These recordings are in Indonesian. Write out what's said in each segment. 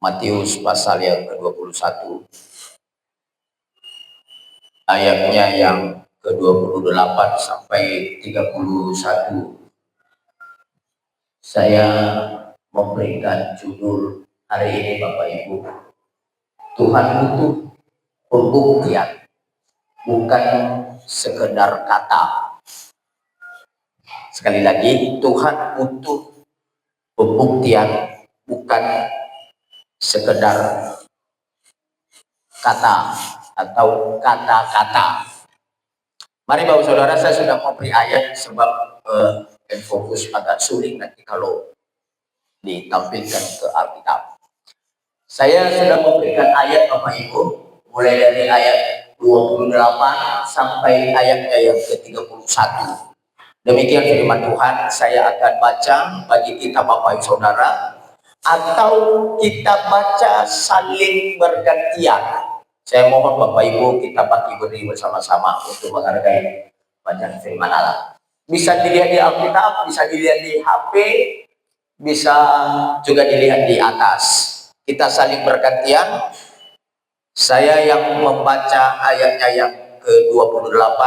Matius pasal yang ke-21, ayatnya yang ke-28 sampai 31. Saya memberikan judul hari ini, Bapak Ibu, Tuhan butuh pembuktian, bukan sekedar kata. Sekali lagi, Tuhan butuh pembuktian, bukan sekedar kata atau kata-kata. Mari Bapak Saudara, saya sudah memberi ayat sebab fokus agak sulit nanti kalau ditampilkan ke Alkitab. Saya sudah memberikan ayat Bapak Ibu, mulai dari ayat 28 sampai ayatnya yang ke-31. Demikian firman Tuhan. Saya akan baca bagi kita Bapak Ibu Saudara, atau kita baca saling bergantian. Saya mohon Bapak Ibu kita bagi berdiri bersama-sama untuk menghargai bacaan firman Allah. Bisa dilihat di Alkitab, bisa dilihat di HP, bisa juga dilihat di atas. Kita saling bergantian. Saya yang membaca ayatnya yang ke-28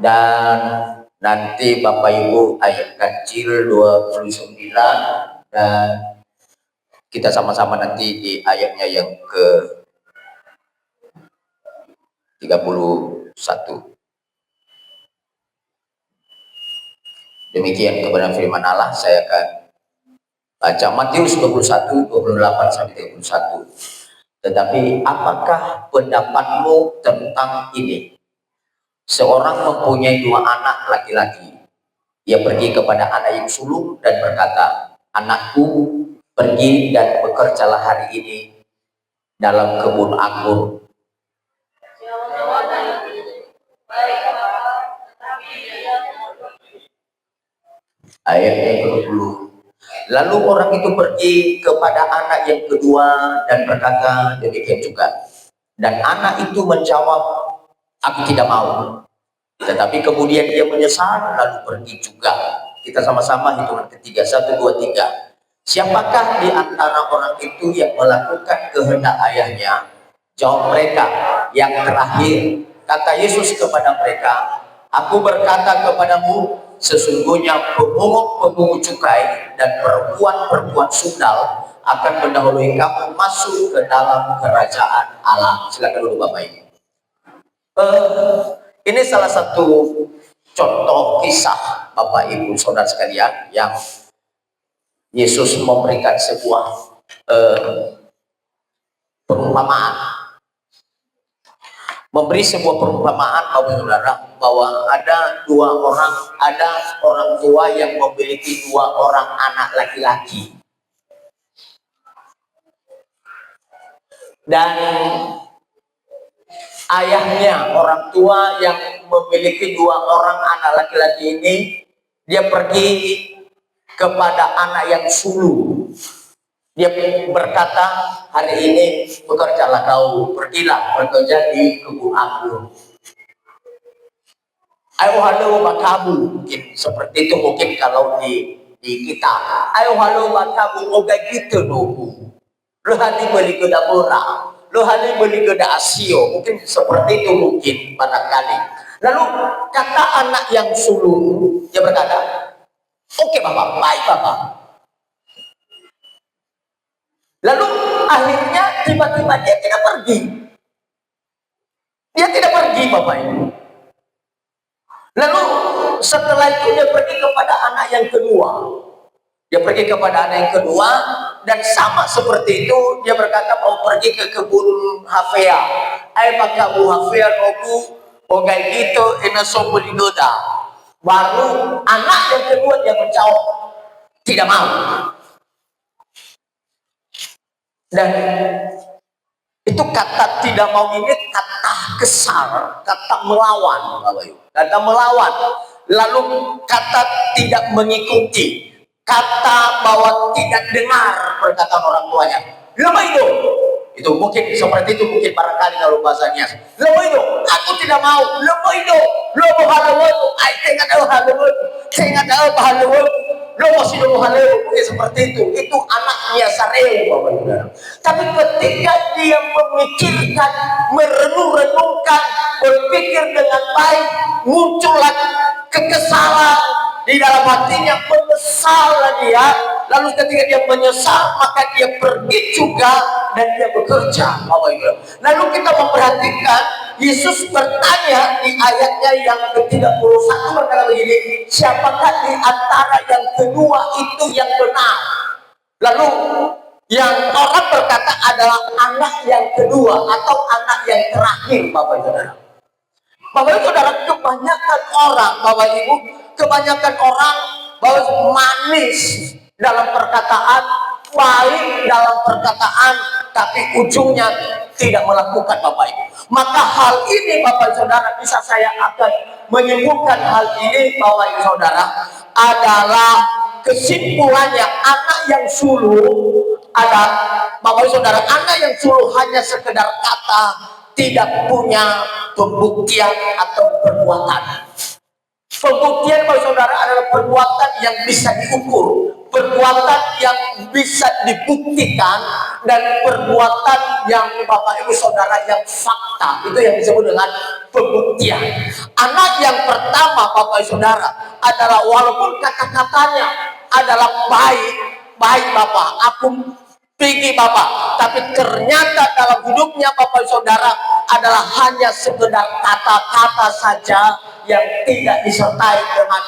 dan nanti Bapak Ibu ayat kecil 29 dan kita sama-sama nanti di ayatnya yang ke-31. Demikian kebenaran firman Allah. Saya akan baca Matius 21, 28 sampai 31. Tetapi apakah pendapatmu tentang ini? Seorang mempunyai 2 anak laki-laki. Ia pergi kepada anak yang sulung dan berkata, "Anakku, pergi dan bekerjalah hari ini dalam kebun anggur." Ayat yang ke-20. Lalu orang itu pergi kepada anak yang kedua dan berkata demikian juga. Dan anak itu menjawab, "Aku tidak mau." Tetapi kemudian dia menyesal lalu pergi juga. Kita sama-sama hitungan ketiga, 1, 2, 3. Siapakah di antara orang itu yang melakukan kehendak ayahnya? Jawab mereka, "Yang terakhir." Kata Yesus kepada mereka, "Aku berkata kepadamu, sesungguhnya pemungut cukai dan perempuan-perempuan sundal akan mendahului kamu masuk ke dalam kerajaan Allah." Silakan dulu Bapak Ibu. Ini salah satu contoh kisah Bapak Ibu Saudara sekalian, yang Yesus memberikan sebuah perumpamaan, memberi sebuah perumpamaan Bapak Saudara, bahwa ada 2 orang, ada orang tua yang memiliki 2 orang anak laki-laki, dan ayahnya, orang tua yang memiliki 2 orang anak laki-laki ini, dia pergi kepada anak yang sulung. Dia berkata, "Hari ini bekerjalah kau, pergilah bekerja di kebun anggur." Ayo halo bakabu, mungkin seperti itu mungkin kalau di kita. Ayo halo bakabu, oga gitu nunggu. Lo hati beli ke dapura, lo hati beli ke asio, mungkin seperti itu mungkin barangkali. Lalu kata anak yang sulung, dia berkata, "Oke Bapak, baik Bapak." Lalu akhirnya tiba-tiba dia tidak pergi. Dia tidak pergi Bapak Ibu. Lalu setelah itu dia pergi kepada anak yang kedua. Dia pergi kepada anak yang kedua dan sama seperti itu dia berkata mau pergi ke kebun Hafea. Ai maka bu Hafea rogu ogai gitu ina sobuligoda. Baru anak yang kedua dia menjawab tidak mau. Dan itu kata tidak mau ini kata kesal, kata melawan, kata melawan. Lalu kata tidak mengikuti, kata bahwa tidak dengar perkataan orang tuanya. Lemah itu mungkin seperti itu, mungkin barangkali kalau bahasanya. Lemah itu, aku tidak mau. Lemah itu, lo haluan, ai tengah tahu haluan, tengah tahu haluan. lo masih dulu haleo seperti itu anaknya Sareu Bapak Saudara. Tapi ketika dia memikirkan, merenung-renungkan, berpikir dengan baik, muncullah kekesalan di dalam hatinya, menyesallah dia. Lalu ketika dia menyesal, maka dia pergi juga dan dia bekerja. Lalu kita memperhatikan, Yesus bertanya di ayatnya yang ke-31 berkata begini, siapakah di antara yang kedua itu yang benar? Lalu yang orang berkata adalah anak yang kedua atau anak yang terakhir, Bapak Ibu Saudara. Bapak Ibu Saudara, kebanyakan orang, Bapak Ibu, kebanyakan orang bahwa manis dalam perkataan, baik dalam perkataan, tapi ujungnya tidak melakukan, Bapak Ibu. Maka hal ini, Bapak Saudara, bisa saya akan menyimpulkan hal ini, Bapak Ibu Saudara, adalah kesimpulannya anak yang suluh ada, Bapak Ibu Saudara, anak yang suluh hanya sekedar kata, tidak punya pembuktian atau perbuatan. Pembuktian, Bapak Saudara, adalah perbuatan yang bisa diukur, perbuatan yang bisa dibuktikan, dan perbuatan yang Bapak Ibu Saudara yang fakta. Itu yang disebut dengan pembuktian. Anak yang pertama, Bapak Ibu Saudara, adalah walaupun kata-katanya adalah baik Bapak, aku pergi Bapak, tapi ternyata dalam hidupnya Bapak Saudara adalah hanya sekedar kata-kata saja yang tidak disertai dengan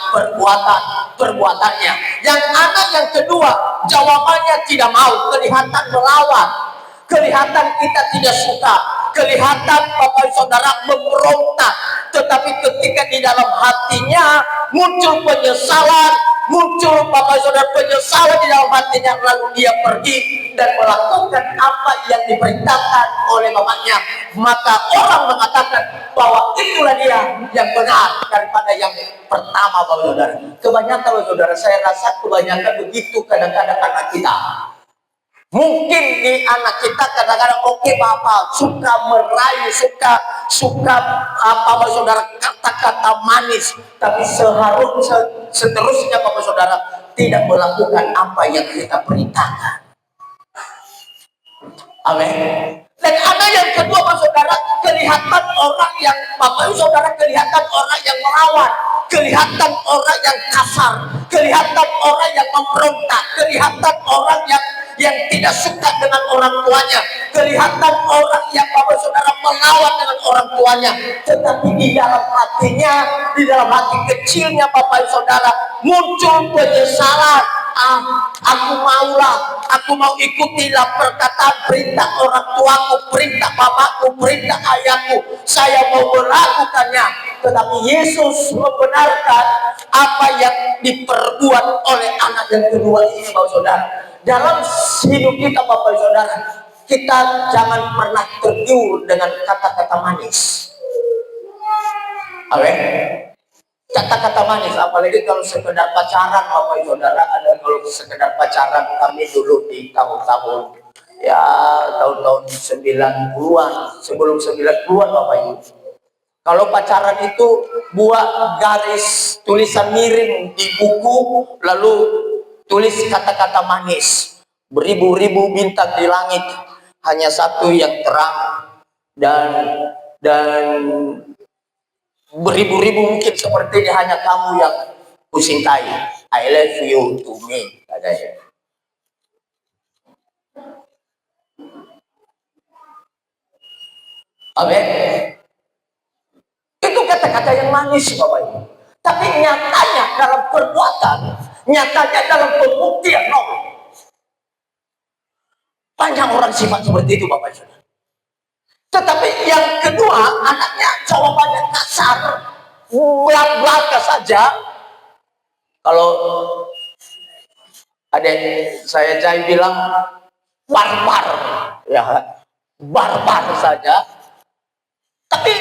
perbuatannya. Yang anak yang kedua, jawabannya tidak mau, kelihatan melawan, kelihatan kita tidak suka, kelihatan Bapak Saudara memberontak, tetapi ketika di dalam hatinya muncul penyesalan, muncul Bapak Saudara penyesalan di dalam hatinya, lalu dia pergi dan melakukan apa yang diperintahkan oleh bapaknya, maka orang mengatakan bahwa itulah dia yang benar daripada yang pertama. Bapak Saudara, kebanyakan Bapak Saudara, saya rasa kebanyakan begitu kadang-kadang anak kita. Mungkin di anak kita kadang-kadang oke, Bapak suka merayu, suka Bapak Saudara kata-kata manis, tapi seterusnya Bapak Saudara tidak melakukan apa yang kita perintahkan. Amin. Dan anak yang kedua, Bapak Saudara, kelihatan orang yang Bapak Saudara, kelihatan orang yang melawan, kelihatan orang yang kasar, kelihatan orang yang memberontak, kelihatan orang yang tidak suka dengan orang tuanya, kelihatan orang yang Bapak Saudara melawan dengan orang tuanya, tetapi di dalam hatinya, di dalam hati kecilnya Bapak Saudara muncul penyesalan. Aku mau ikutilah perkataan perintah orang tuaku, perintah bapakku, perintah ayahku, saya mau melakukannya. Tetapi Yesus membenarkan apa yang diperbuat oleh anak yang kedua ini, Bapak Saudara. Dalam hidup kita, Bapak Saudara, kita jangan pernah tergiur dengan kata-kata manis. Oke? Kata-kata manis, apalagi kalau sekedar pacaran, Bapak Saudara. Ada kalau sekedar pacaran, kami dulu di tahun-tahun 90-an, sebelum 90-an Bapak Ibu. Kalau pacaran itu buat garis tulisan miring di buku, lalu tulis kata-kata manis, beribu-ribu bintang di langit, hanya satu yang terang, dan beribu-ribu mungkin seperti ini, hanya kamu yang kucintai. I love you to me, katanya. Amin. Itu kata-kata yang manis, Bapak Ibu. Tapi nyatanya dalam perbuatan, nyatanya dalam pembuktian, no. Banyak orang sifat seperti itu, Bapak Ibu. Tetapi yang kedua, anaknya jawabannya kasar, belak-belaka saja. Kalau adik saya Jai bilang barbar, ya barbar saja. Tapi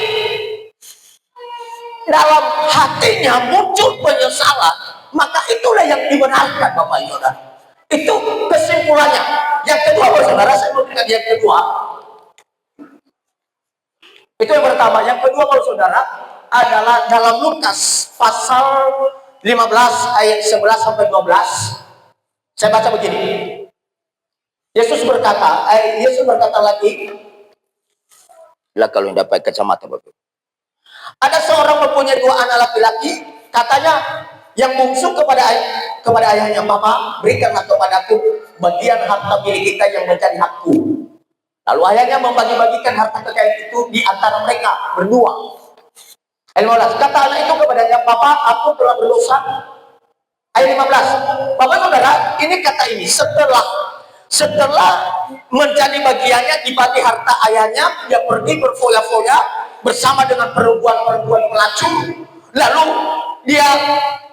dalam hatinya muncul penyesalan, maka itulah yang dibenarkan, Bapak Ibu. Itu kesimpulannya. Yang kedua, Bapak Saudara, saya memberikan yang kedua. Itu yang pertama. Yang kedua, Bapak Saudara, adalah dalam Lukas pasal 15 ayat 11 sampai 12. Saya baca begini. Yesus berkata lagi, lah kalau tidak pakai kacamata Bapak. Ada seorang mempunyai 2 anak laki-laki, katanya yang bungsu kepada ayahnya, "Papa, berikanlah kepadaku bagian harta milik kita yang menjadi hakku." Lalu ayahnya membagi-bagikan harta kekayaan itu di antara mereka berdua. Ayat 15, kata anak itu kepadanya, "Papa, aku telah berdosa." Ayat 15, Bapak Saudara, ini kata ini setelah menjadi bagiannya dibagi harta ayahnya, dia pergi berfoya-foya bersama dengan perempuan-perempuan pelacur, lalu dia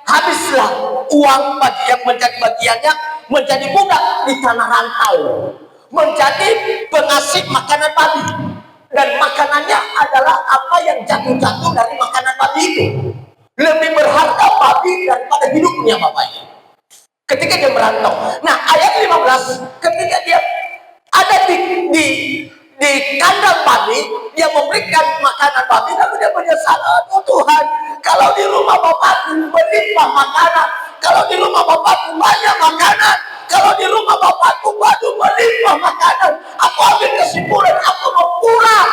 habislah uang yang menjadi bagiannya, menjadi budak di tanah rantau, menjadi pengasih makanan babi, dan makanannya adalah apa yang jatuh-jatuh dari makanan babi itu. Lebih berharga babi daripada hidupnya bapaknya ketika dia merantau. Nah, ayat 15, ketika dia ada di kandang babi, dia memberikan makanan babi, lalu dia menyesal, "Oh Tuhan, kalau di rumah bapakku berlimpah makanan, kalau di rumah bapakku banyak makanan, kalau di rumah bapakku baru berlimpah makanan, aku ambil kesimpulan, aku mau pulang.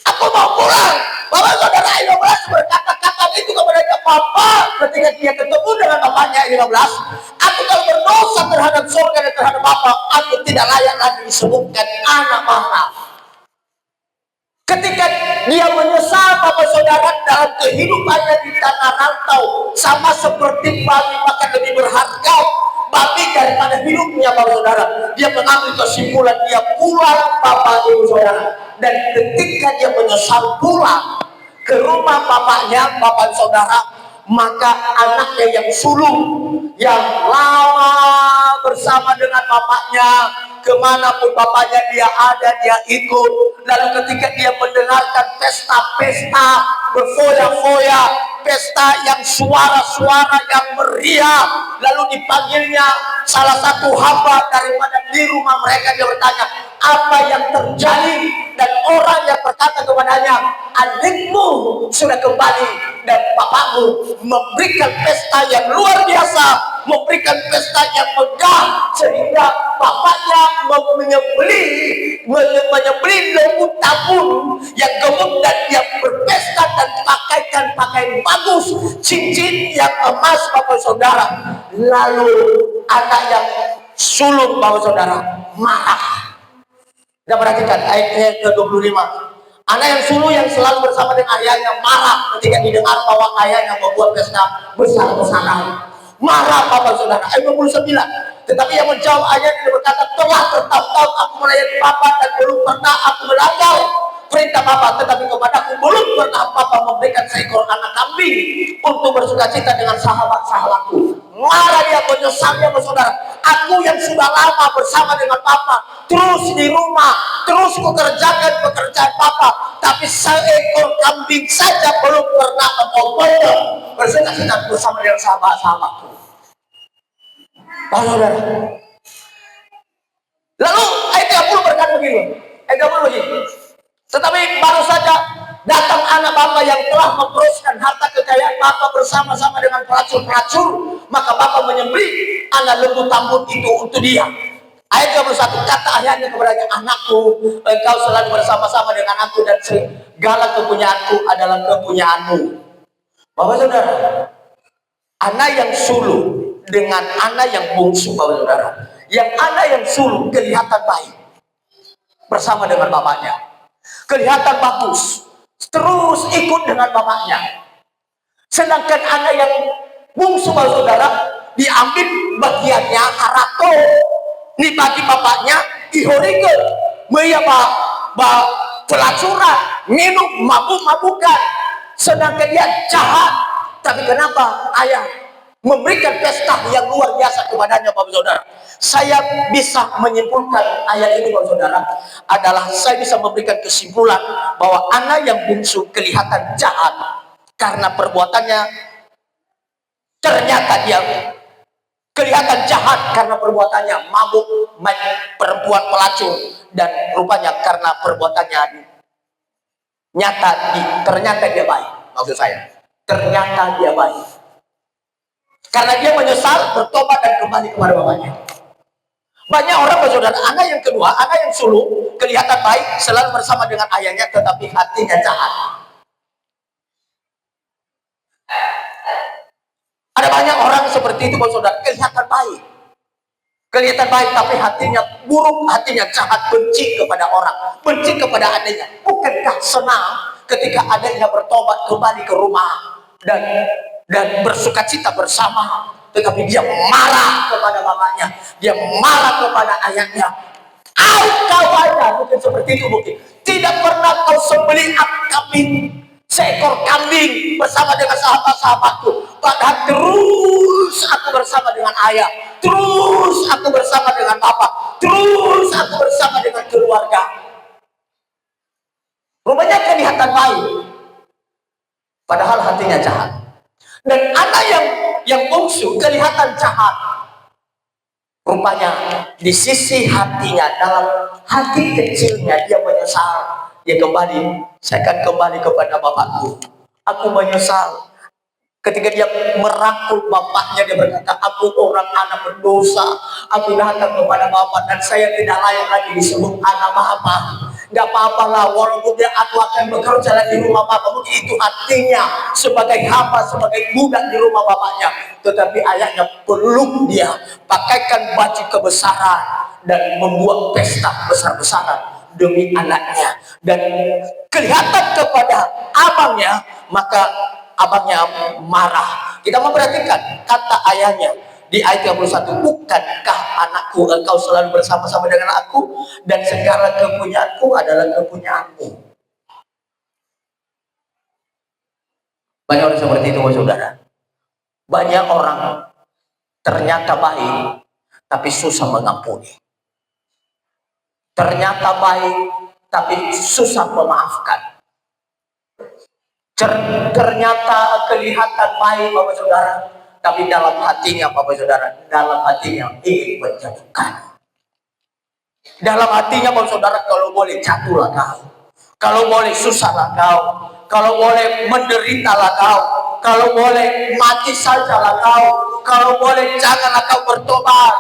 Aku mau pulang." Bapak Saudara, 15 berkata-kata itu kepada Papa ketika dia ketemu dengan bapaknya. 15, "Aku kalau berdosa terhadap surga dan terhadap Bapa, aku tidak layak lagi disebutkan anak mahal." Ketika dia menyesal, Bapak Saudara, dalam kehidupannya di tanah rantau, sama seperti babi, bahkan lebih berharga babi daripada hidupnya, Bapak Saudara. Dia mengambil kesimpulan, dia pulang, Bapak Ibu Saudara. Dan ketika dia menyesal pulang ke rumah bapaknya, Bapak Saudara, maka anaknya yang sulung, yang lama bersama dengan bapaknya, kemanapun bapaknya dia ada, dia ikut. Lalu ketika dia mendengarkan pesta-pesta, berfoya-foya, pesta yang suara-suara yang meriah, lalu dipanggilnya salah satu hamba daripada di rumah mereka. Dia bertanya, "Apa yang terjadi?" Dan orang yang berkata kepadanya, "Adikmu sudah kembali dan bapakmu memberikan pesta yang luar biasa, memberikan pesta yang megah, sehingga bapaknya menyembelih lembu tabung yang gemuk, dan dia berpesta dan pakaikan pakaian bagus, cincin yang emas, Bapak Saudara." Lalu anak yang sulung, Bapak Saudara, marah. Kita perhatikan ayat ke-25. Anak yang sulung yang selalu bersama dengan ayahnya marah ketika didengar bahwa ayahnya membuat pesta besar-besaran. Marah, Bapak Saudara. Ayat 29. Tetapi yang menjawab ayahnya berkata, "Telah bertahun-tahun aku melayani Bapa dan belum pernah aku melanggar perintah Bapa, tetapi kepadaku belum pernah Bapa memberikan seekor anak kambing untuk bersukacita dengan sahabat-sahabatku." Marah dia, menyesalnya, Saudara. "Aku yang sudah lama bersama dengan Bapa, terus di rumah, terus kukerjakan pekerjaan Bapa, tapi seekor kambing saja belum pernah engkau potong bersukacita bersama dengan sahabat-sahabatku." Saudara. Lalu ayat 30 berkata begini. Ayat 30 begini. "Tetapi baru saja datang anak Bapa yang telah memperoskan harta kekayaan Bapa bersama-sama dengan pelacur-pelacur, maka Bapa menyembelih anak lembu tambun itu untuk dia." Ayat 21, kata ayahnya kepadanya, "Anakku, engkau selalu bersama-sama dengan aku dan segala kepunyaanku adalah kepunyaanmu." Bapak Saudara, anak yang sulung dengan anak yang bungsu, Bapak Saudara, yang anak yang sulung kelihatan baik bersama dengan bapaknya, kelihatan bagus, terus ikut dengan bapaknya. Sedangkan anak yang bungsu, Bapak Saudara, diambil bagiannya harato, ini bagi bapaknya ihorike, pelacuran, minum, mabuk-mabukan. Sedangkan dia jahat. Tapi kenapa ayah memberikan pesta yang luar biasa kepadanya, Bapak Saudara? Saya bisa menyimpulkan ayat ini, Bapak Saudara, adalah saya bisa memberikan kesimpulan bahwa anak yang bungsu kelihatan jahat karena perbuatannya. Ternyata dia kelihatan jahat karena perbuatannya mabuk, perempuan pelacur, dan rupanya karena perbuatannya nyata ternyata dia baik. Maksud saya, ternyata dia baik. Karena dia menyesal, bertobat dan kembali kepada bapaknya. Banyak orang, saudara, anak yang kedua, anak yang sulung, kelihatan baik, selalu bersama dengan ayahnya, tetapi hatinya jahat. Ada banyak orang seperti itu, saudara, kelihatan baik, tapi hatinya buruk, hatinya jahat, benci kepada orang, benci kepada adiknya. Bukankah senang ketika adiknya bertobat kembali ke rumah dan bersuka cita bersama, tetapi dia marah kepada bapaknya, dia marah kepada ayahnya. Kau aja mungkin seperti itu, mungkin tidak pernah kau sembelih kambing, seekor kambing bersama dengan sahabat-sahabatku, padahal terus aku bersama dengan ayah, terus aku bersama dengan bapak, terus aku bersama dengan keluarga. Rupanya kelihatan baik, padahal hatinya jahat. Dan anak yang bungsu kelihatan jahat, rupanya di sisi hatinya, dalam hati kecilnya dia menyesal. Dia kembali, saya akan kembali kepada bapakku, aku menyesal. Ketika dia merangkul bapaknya, dia berkata, aku orang anak berdosa, aku datang kepada bapak dan saya tidak layak lagi disebut anak bapak. Gak apa-apalah, walaupun aku akan bekerja di rumah bapak. Mungkin itu artinya sebagai hamba, sebagai budak di rumah bapaknya. Tetapi ayahnya peluk dia, pakaikan baju kebesaran, dan membuat pesta besar-besaran demi anaknya. Dan kelihatan kepada abangnya, maka abangnya marah. Kita memperhatikan kata ayahnya di ayat 31, bukankah anakku engkau selalu bersama-sama dengan aku, dan segala kepunyaanku adalah kepunyaanmu. Banyak orang seperti itu, saudara. Banyak orang ternyata baik, tapi susah mengampuni. Ternyata baik, tapi susah memaafkan. Ternyata kelihatan baik, Bapak Saudara, tapi dalam hatinya, Bapak Saudara, dalam hatinya ingin menjatuhkan. Dalam hatinya, Bapak Saudara, kalau boleh jatuhlah kau, kalau boleh susahlah kau, kalau boleh menderitalah kau, kalau boleh mati sajalah kau, kalau boleh janganlah kau bertobat.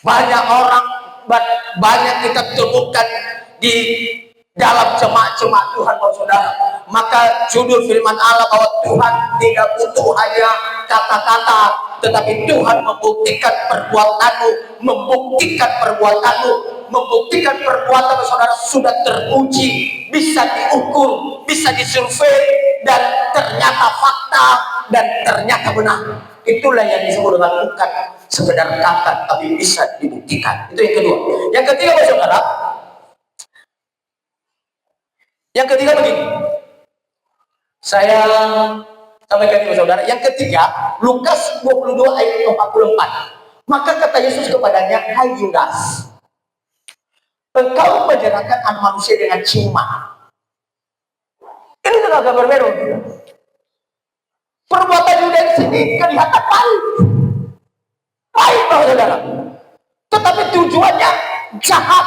Banyak orang, banyak kita temukan di dalam jemaat-jemaat Tuhan, Bapak Saudara. Maka judul firman Allah bahwa Tuhan tidak butuh hanya kata-kata, tetapi Tuhan membuktikan perbuatanmu, membuktikan perbuatan, saudara, sudah teruji, bisa diukur, bisa disurvei, dan ternyata fakta, dan ternyata benar. Itulah yang disebut dengan bukan sekedar kata, tapi bisa dibuktikan. Itu yang kedua. Yang ketiga, Bapak Saudara, yang ketiga begini, saya sampaikan ini, saudara. Yang ketiga, Lukas 22 ayat 44. Maka kata Yesus kepadanya, hai Yudas, engkau menjerahkan anak manusia dengan ciuman. Ini juga agak berbeda. Perbuatan Yudas di sini kelihatan baik, Bapak Saudara, tetapi tujuannya jahat.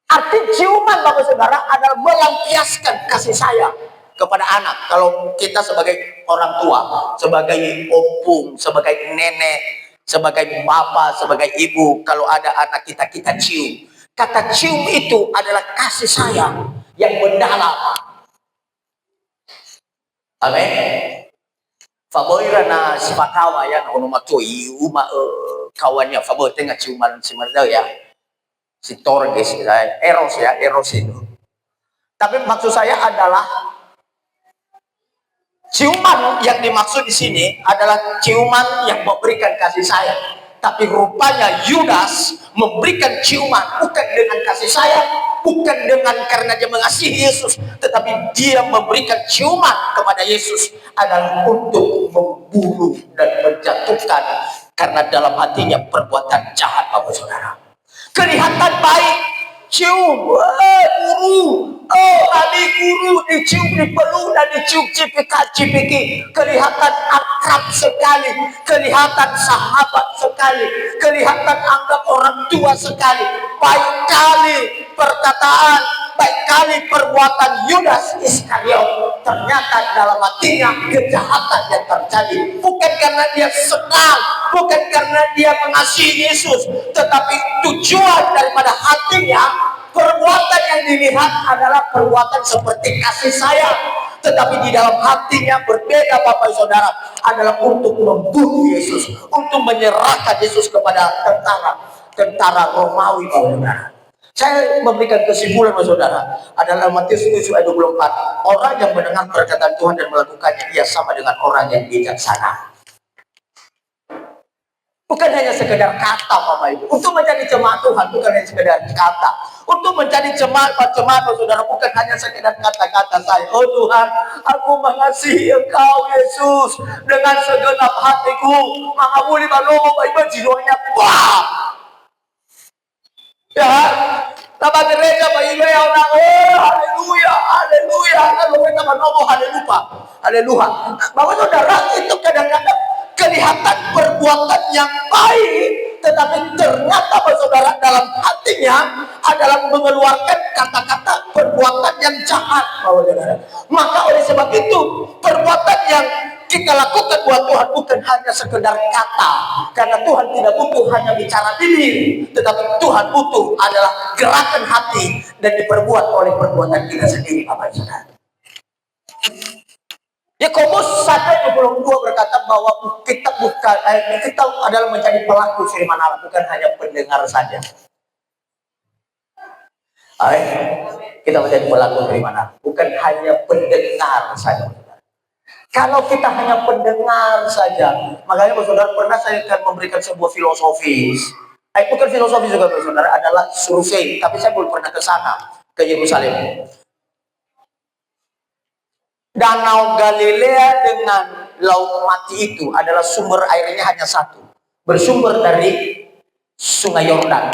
Arti ciuman, Bapak Saudara, adalah melampiaskan kasih sayang kepada anak. Kalau kita sebagai orang tua, sebagai opung, sebagai nenek, sebagai bapak, sebagai ibu, kalau ada anak kita, kita cium. Kata cium itu adalah kasih sayang yang mendalam. Amin. Faboirana si pakawa ya ono matoi uma kawannya fabor tengah ciuman si ya. Si Torges, Eros itu. Tapi maksud saya adalah ciuman yang dimaksud di sini adalah ciuman yang memberikan kasih sayang. Tapi rupanya Yudas memberikan ciuman bukan dengan kasih sayang, bukan dengan karena dia mengasihi Yesus, tetapi dia memberikan ciuman kepada Yesus adalah untuk membunuh dan menjatuhkan, karena dalam hatinya perbuatan jahat, Bapak Saudara. Kelihatan baik, cium, guru, adik guru, dicium, dipeluk, dan dicium cipika-cipiki. Kelihatan akrab sekali, kelihatan sahabat sekali, kelihatan anggap orang tua sekali. Baik kali perkataan, baik kali perbuatan Yudas Iskariot, ternyata dalam hatinya kejahatan yang terjadi. Bukan karena dia senang, bukan karena dia mengasihi Yesus, tetapi tujuan daripada hatinya, perbuatan yang dilihat adalah perbuatan seperti kasih sayang, tetapi di dalam hatinya berbeda, Bapak Saudara, adalah untuk membunuh Yesus, untuk menyerahkan Yesus kepada tentara Romawi, Bapak Saudara. Saya memberikan kesimpulan, Bapak Saudara, adalah Matius 7 ayat 24. Orang yang mendengar perkataan Tuhan dan melakukannya, ia sama dengan orang yang bijaksana. Bukan hanya sekedar kata, Bapak Ibu. Untuk menjadi jemaat Tuhan bukan hanya sekedar kata. Untuk menjadi jemaat Saudara bukan hanya sekedar kata-kata saya. Oh Tuhan, aku mengasihi Engkau Yesus dengan segenap hatiku. Mengamuli malomo Bapak jiwanya. Wah! Ya, nama gereja Pak Ibu ya orang. Oh, haleluya, haleluya. Lalu kita malomo haleluya. Haleluya. Bapak Saudara, itu kadang-kadang kelihatan perbuatan yang baik, tetapi ternyata Saudara dalam hatinya adalah mengeluarkan kata-kata perbuatan yang jahat, Saudara. Maka oleh sebab itu perbuatan yang kita lakukan buat Tuhan bukan hanya sekedar kata, karena Tuhan tidak butuh hanya bicara bibir, tetapi Tuhan butuh adalah gerakan hati dan diperbuat oleh perbuatan kita sendiri, Bapak Saudara. Yakobus 1:22 berkata bahwa kita adalah menjadi pelaku firman Allah, bukan hanya pendengar saja. Kita menjadi pelaku firman Allah, bukan hanya pendengar saja. Kalau kita hanya pendengar saja, makanya Saudara, pernah saya akan memberikan sebuah filosofi. Bukan filosofi juga, Saudara, adalah survei, tapi saya belum pernah ke sana, ke Yerusalem. Danau Galilea dengan Laut Mati itu adalah sumber airnya hanya satu, bersumber dari Sungai Yordan.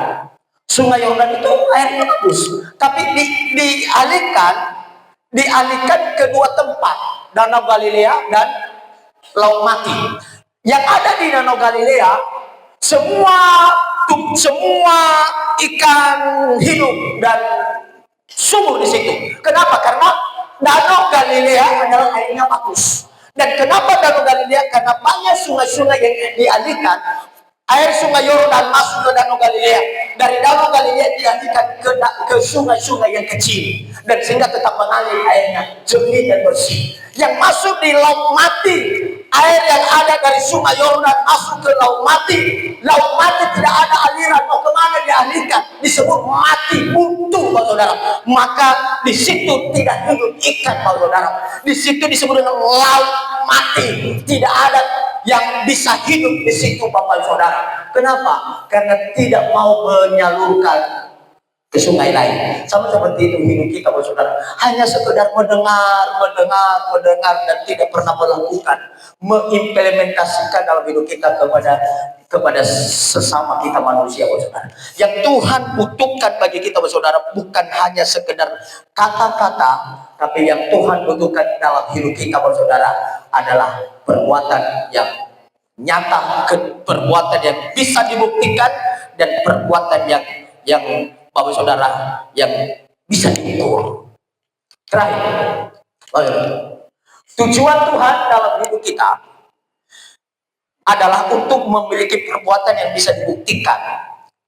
Sungai Yordan itu airnya bagus, tapi dialihkan ke dua tempat, Danau Galilea dan Laut Mati. Yang ada di Danau Galilea semua ikan hidup dan subur di situ. Kenapa? Karena Danau Galilea adalah airnya bagus. Dan kenapa Danau Galilea? Karena banyak sungai-sungai yang dialihkan. Air Sungai Yordan masuk ke Danau Galilea. Dari Danau Galilea dialihkan ke sungai-sungai yang kecil. Dan sehingga tetap mengalir airnya jernih dan bersih. Yang masuk di Laut Mati, air yang ada dari Sungai Yordan masuk ke Laut Mati. Laut Mati tidak ada aliran, mau kemana dialihkan? Disebut mati, buntu, Pak Saudara. Maka di situ tidak hidup ikan, Pak Saudara. Di situ disebut dengan laut mati. Tidak ada yang bisa hidup di situ, Bapak Saudara. Kenapa? Karena tidak mau menyalurkan ke sungai lain. Sama seperti itu hidup kita, Bapak Saudara. Hanya sekedar mendengar dan tidak pernah melakukan, mengimplementasikan dalam hidup kita kepada sesama kita manusia, Bapak Saudara. Yang Tuhan butuhkan bagi kita, Bapak Saudara, bukan hanya sekedar kata-kata, tapi yang Tuhan butuhkan dalam hidup kita, Bapak Saudara, adalah perbuatan yang nyata, perbuatan yang bisa dibuktikan, dan perbuatan yang Bapak Saudara yang bisa diukur. Terakhir, tujuan Tuhan dalam hidup kita adalah untuk memiliki perbuatan yang bisa dibuktikan,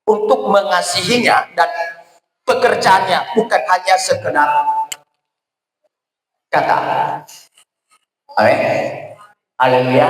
untuk mengasihinya, dan pekerjaannya bukan hanya sekedar kata. Amin. Haleluya.